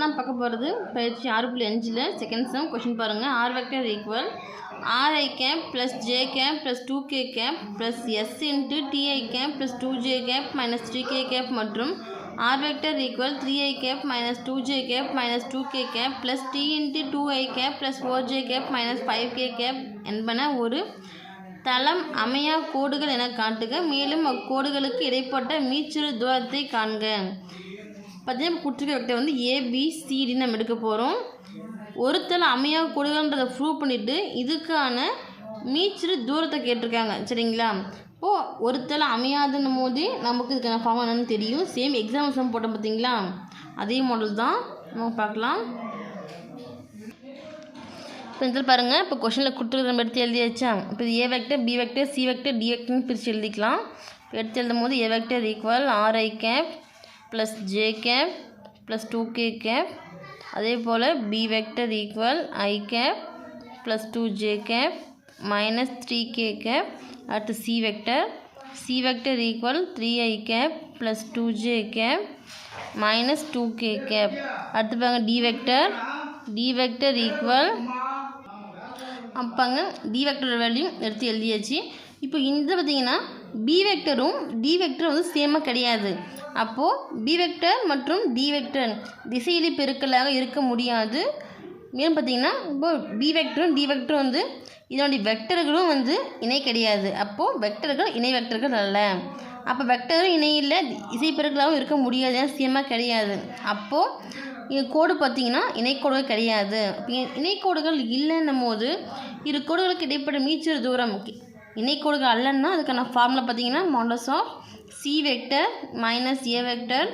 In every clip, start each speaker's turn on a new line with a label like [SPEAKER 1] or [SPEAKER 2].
[SPEAKER 1] நான் பார்க்க போகிறது பயிற்சி 6.5 செகண்ட் சம் கொஷின் பாருங்கள். R vector equal r i cap plus J cap plus 2k cap plus s into t i cap plus 2j cap minus 3k cap மற்றும் r vector equal 3i cap minus 2j cap minus 2k cap plus t into 2i cap plus 4j cap minus 5k cap என்பன ஒரு தளம் அமையா கோடுகள் என காட்டுக. மேலும் அக்கோடுகளுக்கு இடைப்பட்ட மீச்சிறு தூரத்தை காண்க. பார்த்தீங்கன்னா குற்றிக்க வெக்டர் வந்து ABCD நம்ம எடுக்க போகிறோம். ஒரு தளம் அமையா கோடுகள்ன்றதை ப்ரூவ் பண்ணிவிட்டு இதுக்கான மீச்சிறு தூரத்தை கேட்டிருக்காங்க. சரிங்களா? இப்போது ஒரு தளம் அமையாதுன்னும் போது நமக்கு இதுக்கான ஃபார்ம் என்னன்னு தெரியும். சேம் எக்ஸாம் சம் போட்டோம் பார்த்தீங்களா, அதே மாடல் தான் நம்ம பார்க்கலாம். இப்போ இதில் பாருங்கள், இப்போ கொஷனில் கொடுத்துருக்க நம்ம எடுத்து எழுதியாச்சா. இப்போ இது A vector, B vector, C vector, D வெக்டர்னு பிரித்து எழுதிக்கலாம். இப்போ எடுத்து எழுதும் போது A vector equal r i cap plus J cap plus 2k cap, அதே போல் B vector equal i cap plus 2j cap minus 3k cap. அடுத்து C vector equal 3i cap plus 2j cap minus 2k cap. அடுத்து பாருங்க D vector equal அப்பாங்க D வெக்டரோட value எடுத்து எழுதியாச்சு. இப்போ இந்த பார்த்திங்கன்னா பி வெக்டரும் டி வெக்டரும் வந்து சேமாக கிடையாது. அப்போது பி வெக்டர் மற்றும் டி வெக்டர் திசையிலி பெருக்கலாக இருக்க முடியாது. மேலும் பார்த்திங்கன்னா இப்போ பி வெக்டரும் டி வெக்டரும் வந்து இதனுடைய வெக்டர்களும் வந்து இணை கிடையாது. அப்போது வெக்டர்கள் இணை வெக்டர்கள் அல்ல. அப்போ வெக்டரும் இணை இல்லை, திசை பெருக்கலாகவும் இருக்க முடியாது, சேமாக கிடையாது. அப்போது இங்கே கோடு பார்த்திங்கன்னா இணைக்கோடுகள் கிடையாது. இணைக்கோடுகள் இல்லைன்னும் போது இரு கோடுகளுக்கு இடைப்பட்ட மீச்சிறு தூரம் இணைக்கோடுகள் அல்லன்னா அதுக்கான ஃபார்முலா பார்த்திங்கன்னா modulus of C vector minus A vector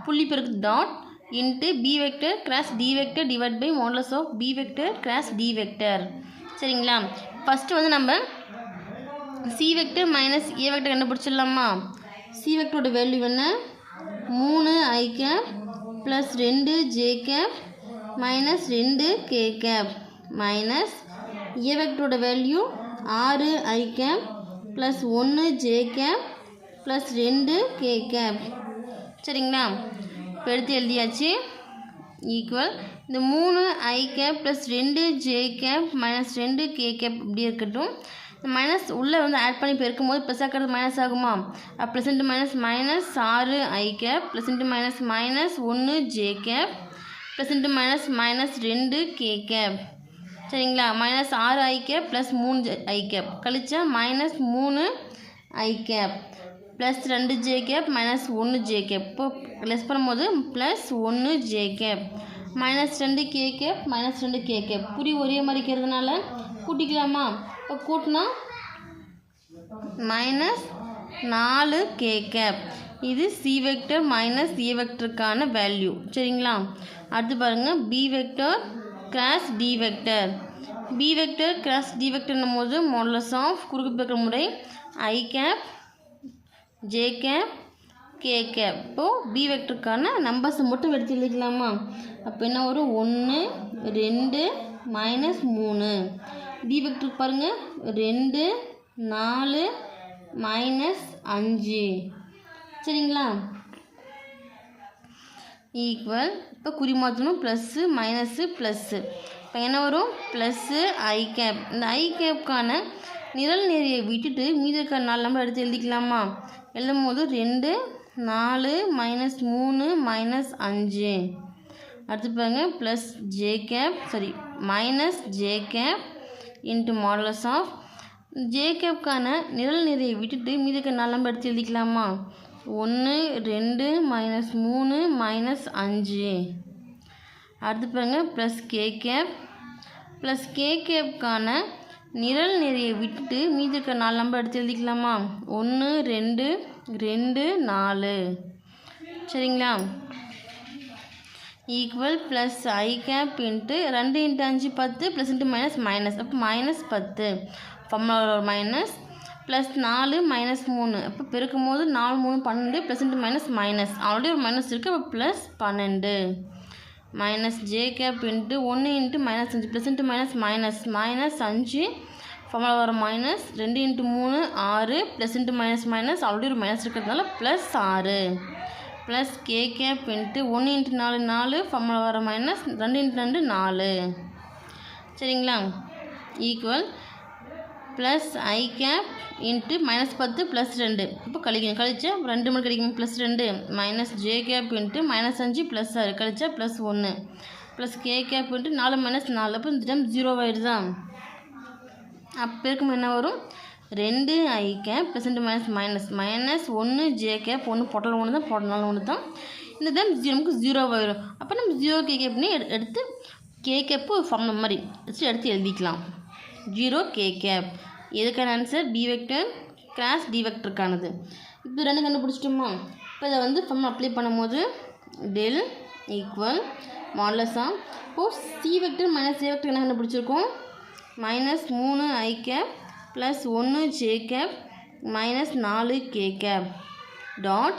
[SPEAKER 1] புள்ளி பெருக்கு dot into B vector cross D vector divide by modulus of B vector cross D vector. சரிங்களா? ஃபஸ்ட்டு வந்து நம்ம C vector minus A vector கண்டுபிடிச்சிடலாமா. சி வெக்டரோட value என்ன, 3i cap plus 2j cap minus 2k cap minus A வெக்டரோட value 6i cap plus 1j cap plus 2k cap. சரிங்களா? இப்போ எடுத்து எழுதியாச்சு. ஈக்குவல் இந்த 3i cap plus 2j cap minus 2k cap இப்படி இருக்கட்டும். மைனஸ் உள்ளே வந்து ஆட் பண்ணி பெருக்கும் போது ப்ளஸ் ஆக்கிறது மைனஸ் ஆகுமா. Plus into minus minus 6i cap plus into minus minus 1j cap plus into minus minus 2k cap. சரிங்களா? Minus 6i cap plus 3i cap கழிச்சா minus 3i cap plus 2j cap minus 1j cap. இப்போ less பண்ணும்போது plus 1j cap minus 2k cap minus 2k cap. புரி ஒரே மாதிரி இருக்கிறதுனால கூட்டிக்கலாமா. இப்போ கூட்டினா மைனஸ் 4k கேப். இது சி வெக்டர் மைனஸ் ஏ வெக்டருக்கான வேல்யூ. சரிங்களா? அடுத்து பாருங்கள் B vector cross D vector. B vector cross D வெக்டர்னும் போது மாடலஸ் ஆஃப் குறுக்கு பெருக்கல் முறை I cap J cap K cap. இப்போது பி வெக்டருக்கான நம்பர்ஸை மட்டும் எடுத்து எழுதிக்கலாமா. அப்போ என்ன வரும், 1 2 மைனஸ் 3. டி வெக்டர் பாருங்கள் 2 4 மைனஸ் 5. சரிங்களா? ஈக்குவல் இப்போ குறி மாற்றணும், ப்ளஸ்ஸு மைனஸு ப்ளஸ்ஸு. இப்போ என்ன வரும், ப்ளஸ்ஸு ஐ கேப். இந்த ஐ கேப்புக்கான நிரல் நேரியை விட்டுட்டு மீதி இருக்கிற 4 நம்பர் எடுத்து எழுதிக்கலாமா. எழுதும் போது 2 4 மைனஸ் 3 மைனஸ் 5. அடுத்து பாருங்க plus J cap minus J cap into modulus of J கேப்புக்கான நிரல் நேரியை விட்டுட்டு மீதி இருக்கிற 4 நம்பர் எடுத்து எழுதிக்கலாமா. 1 2 மைனஸ் 3 மைனஸ் 5. அடுத்து பாருங்க plus K cap plus K கேப்புக்கான நிரல் நேரியை விட்டுட்டு மீதி இருக்கிற 4 நம்பர் எடுத்து எழுதிக்கலாமா. 1 2 2 4. சரிங்களா? Equal plus I cap into 2 into 5 10 plus into minus minus அப்போ minus 10 formula minus plus 4 minus 3 அப்போ பெருக்கும் போது 4 3 12 plus into minus minus already ஒரு மைனஸ் இருக்குது. அப்போ plus 12 minus J cap into 1 into minus 5 plus into minus minus minus 5 formula வர minus 2 into 3 6 plus into minus minus already ஒரு minus இருக்கிறதுனால plus 6 plus K gap into 1 × 4 4 formula வர minus 2 × 2 4 சரிங்களா equal plus I cap into -10 plus 2 இப்போ கழிக்கணும் கழிச்சா 2 மணி கிடைக்கும் plus 2 minus J cap into -5 plus 6 கழிச்சா plus 1 plus K cap into 4 - 4 அப்போ இந்த டைம் 0 ஆகிடுதா அப்போ இருக்கும் என்ன வரும் 2 I cap plus into minus 1 J cap 1 போட்டாலும் 1 தான் போட்டனாலும் 1 தான் இந்த டைம் நமக்கு 0 ஆகிடும் அப்போ நம்ம 0 கே கேப்னு எடுத்து கே கேப்பு ஃபார்ம் மாதிரி வச்சு எடுத்து எழுதிக்கலாம் 0 கே கேப் எதுக்கான answer B vector cross D வெக்டருக்கானது இப்போ 2 கண்டுபிடிச்சிட்டோமா இப்போ இதை வந்து ஃபார்ம் அப்ளை பண்ணும்போது டெல் ஈக்குவல் மாடலஸ் ஆஃப் இப்போது C vector minus A vector என்ன கண்டுபிடிச்சிருக்கோம் -3 I cap plus 1 J cap minus 4 K cap dot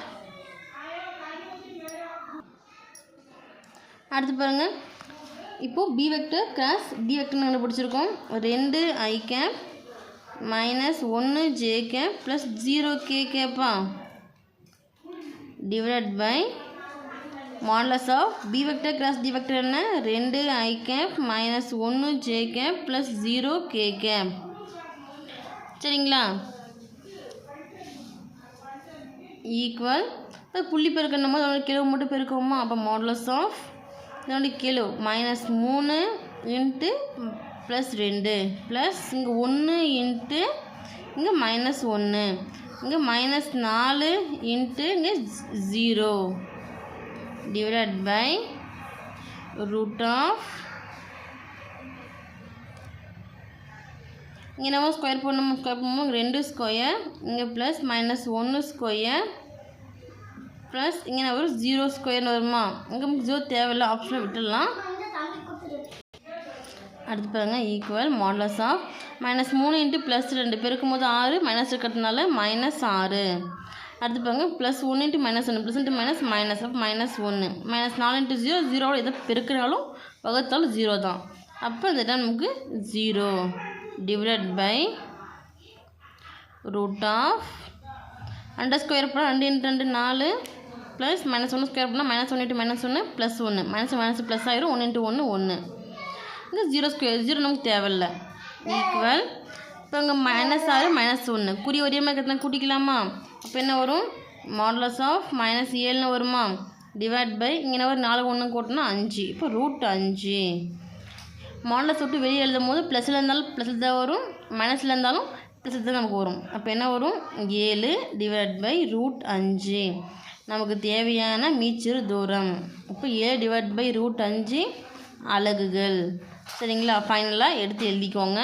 [SPEAKER 1] அடுத்து பாருங்கள் இப்போது பி வெக்டர் கிராஸ் டி வெக்டர்னு கண்டுபிடிச்சிருக்கோம் 2 I cap minus 1 J cap plus 0 K கேப்பா divide by modulus of B vector cross D vector என்ன 2 I cap minus 1 J cap plus 0 K cap சரிங்களா equal இப்போ புள்ளி பெருக்கணும் போது அதோட கிலோ மட்டும் பெருக்குவோமா அப்போ மாடலஸ் ஆஃப் இதோட கிலோ -3 இன்ட்டு ப்ளஸ் 2 ப்ளஸ் இங்கே 1 இன்ட்டு இங்கே -1 இங்கே -4 இன்ட்டு இங்கே 0 divided by root of இங்கே நம்ம ஸ்கொயர் பண்ணும்போது 2 ஸ்கொயர் இங்கே ப்ளஸ் -1 ஸ்கொயர் ப்ளஸ் இங்கே நான் ஒரு 0 ஸ்கொயர்னு வருமா இங்கே 0 தேவையில்லை ஆப்ஷனை விட்டுடலாம் அடுத்து பாருங்கள் equal modulus of -3 into plus 2 பெருக்கும் போது 6 மைனஸ் இருக்கிறதுனால -6 அடுத்து பாருங்கள் plus 1 into -1 plus into minus அப்போ -1 -4 இன்ட்டு 0 0 எதை பெருக்கினாலும் வகுத்தாலும் 0 தான் அப்போ இந்த டைம் நமக்கு 0 divide by root of 2 square பண்ணால் 2 இன்ட்டு 2 4 ப்ளஸ் -1 ஸ்கொயர் பண்ணால் -1 இன்ட்டு -1 ப்ளஸ் 1 மைனஸ் ப்ளஸ் ஆயிரும் 1 இன்ட்டு 1 1 இங்கே 0 ஸ்கொயர் 0 நமக்கு தேவையில்லை ஈக்குவல் இப்போ இங்கே -6 -1 குறி ஒரே மாதிரி இருக்கிறது கூட்டிக்கலாமா அப்போ என்ன வரும் மாடலஸ் ஆஃப் -7ன்னு வருமா டிவைட் பை இங்கே ஒரு 4 1 கூட்டினா 5 இப்போ √5 மாடலஸ் விட்டு வெளியே எழுதும் போது ப்ளஸில் இருந்தாலும் ப்ளஸில் தான் வரும் மைனஸில் இருந்தாலும் ப்ளஸில் தான் நமக்கு வரும் அப்போ என்ன வரும் 7 டிவைட் பை √5 நமக்கு தேவையான மீச்சிறு தூரம் இப்போ 7 டிவைட் பை √5 அலகுகள் சரிங்களா ஃபைனலாக எடுத்து எழுதிக்கோங்க